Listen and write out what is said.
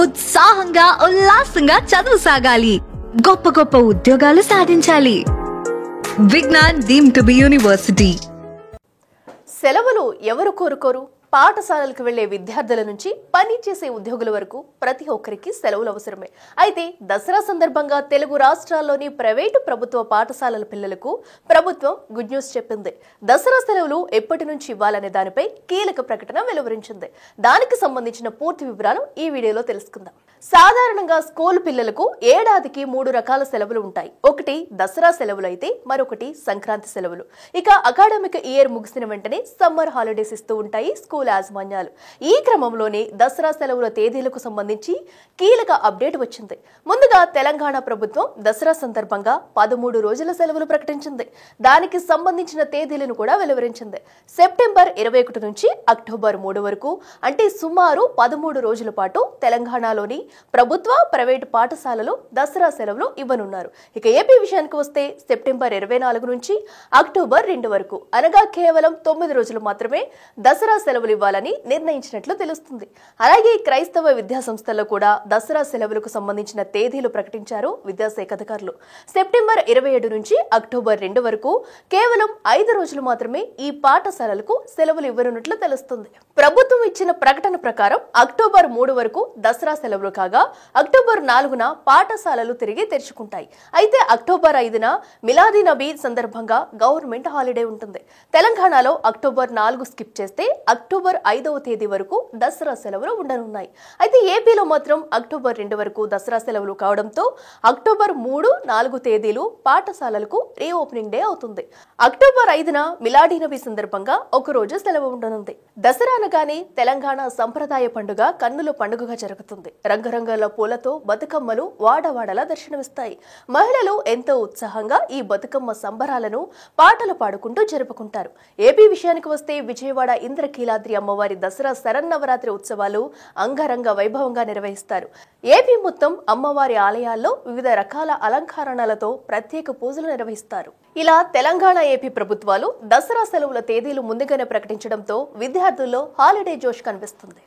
ఉత్సాహంగా ఉల్లాసంగా చదువు సాగాలి, గొప్ప గొప్ప ఉద్యోగాలు సాధించాలి. Vignan deemed to be university. సెలవులు ఎవరు కోరుకోరు? పాఠశాలలకు వెళ్లే విద్యార్థుల నుంచి పని చేసే ఉద్యోగుల వరకు ప్రతి ఒక్కరికి సెలవులు అవసరమే. అయితే దసరా సందర్భంగా తెలుగు రాష్ట్రాల్లోని ప్రైవేటు ప్రభుత్వ పాఠశాలల పిల్లలకు ప్రభుత్వం గుడ్ న్యూస్ చెప్పింది. దసరా సెలవులు ఎప్పటి నుంచి ఇవ్వాలనే దానిపై కీలక ప్రకటన వెలువరించింది. దానికి సంబంధించిన పూర్తి వివరాలు ఈ వీడియోలో తెలుసుకుందాం. సాధారణంగా స్కూల్ పిల్లలకు ఏడాదికి 3 రకాల సెలవులు ఉంటాయి. ఒకటి దసరా సెలవులు అయితే మరొకటి సంక్రాంతి సెలవులు. ఇక అకాడమిక్ ఇయర్ ముగిసిన వెంటనే సమ్మర్ హాలిడేస్ ఇస్తూ ఉంటాయి స్కూల్ యాజమాన్యాలు. ఈ క్రమంలోనే దసరా సెలవుల తేదీలకు సంబంధించి కీలక అప్డేట్ వచ్చింది. ముందుగా తెలంగాణ ప్రభుత్వం దసరా సందర్భంగా 13 రోజుల సెలవులు ప్రకటించింది. దానికి సంబంధించిన తేదీలను కూడా వెలువరించింది. సెప్టెంబర్ 21 నుంచి అక్టోబర్ 3 వరకు, అంటే సుమారు 13 రోజుల పాటు తెలంగాణలోని ప్రభుత్వ ప్రైవేటు పాఠశాలలు దసరా సెలవులు ఇవ్వనున్నారు. ఇక ఏపీ విషయానికి వస్తే సెప్టెంబర్ 24 నుంచి అక్టోబర్ 2 వరకు, అనగా కేవలం 9 రోజులు మాత్రమే దసరా సెలవులు ఇవ్వాలని నిర్ణయించినట్లు తెలుస్తుంది. అలాగే క్రైస్తవ విద్యా సంస్థల్లో కూడా దసరా సెలవులకు సంబంధించిన తేదీలు ప్రకటించారు విద్యాశాఖ అధికారులు. సెప్టెంబర్ 27 నుంచి అక్టోబర్ 2 వరకు కేవలం 5 రోజులు మాత్రమే ఈ పాఠశాలలకు సెలవులు ఇవ్వనున్నట్లు తెలుస్తుంది. ప్రభుత్వం ఇచ్చిన ప్రకటన ప్రకారం అక్టోబర్ 3 వరకు దసరా సెలవులు కాగా అక్టోబర్ 4న పాఠశాలలు తిరిగి తెరుచుకుంటాయి. అయితే అక్టోబర్ 5న మిలాదీ నబీ సందర్భంగా గవర్నమెంట్ హాలిడే ఉంటుంది. తెలంగాణలో అక్టోబర్ 4 స్కిప్ చేస్తే అక్టోబర్ 5వ తేదీ వరకు దసరా సెలవులు ఉండనున్నాయి. అయితే ఏపీలో మాత్రం అక్టోబర్ 2 వరకు దసరా సెలవులు కావడంతో అక్టోబర్ 3, 4 తేదీలు పాఠశాలలకు రీఓపెనింగ్ డే అవుతుంది. అక్టోబర్ 5న మిలాదీ నబీ సందర్భంగా ఒక రోజు సెలవు ఉండనుంది. దసరా అనగానే తెలంగాణ సంప్రదాయ పండుగ కన్నుల పండుగగా జరుగుతుంది. రంగురంగుల పూలతో బతుకమ్మలు వాడవాడలా దర్శనమిస్తాయి. మహిళలు ఎంతో ఉత్సాహంగా ఈ బతుకమ్మ సంబరాలను పాటలు పాడుకుంటూ జరుపుకుంటారు. ఏపీ విషయానికి వస్తే విజయవాడ ఇంద్రకీలాద్రి అమ్మవారి దసరా శరన్నవరాత్రి ఉత్సవాలు అంగరంగ వైభవంగా నిర్వహిస్తారు. ఏపీ మొత్తం అమ్మవారి ఆలయాల్లో వివిధ రకాల అలంకరణలతో ప్రత్యేక పూజలు నిర్వహిస్తారు. ఇలా తెలంగాణ, ఏపీ ప్రభుత్వాలు దసరా సెలవుల తేదీలు ముందుగానే ప్రకటించడంతో విద్యార్థుల్లో హాలిడే జోష్ కనిపిస్తుంది.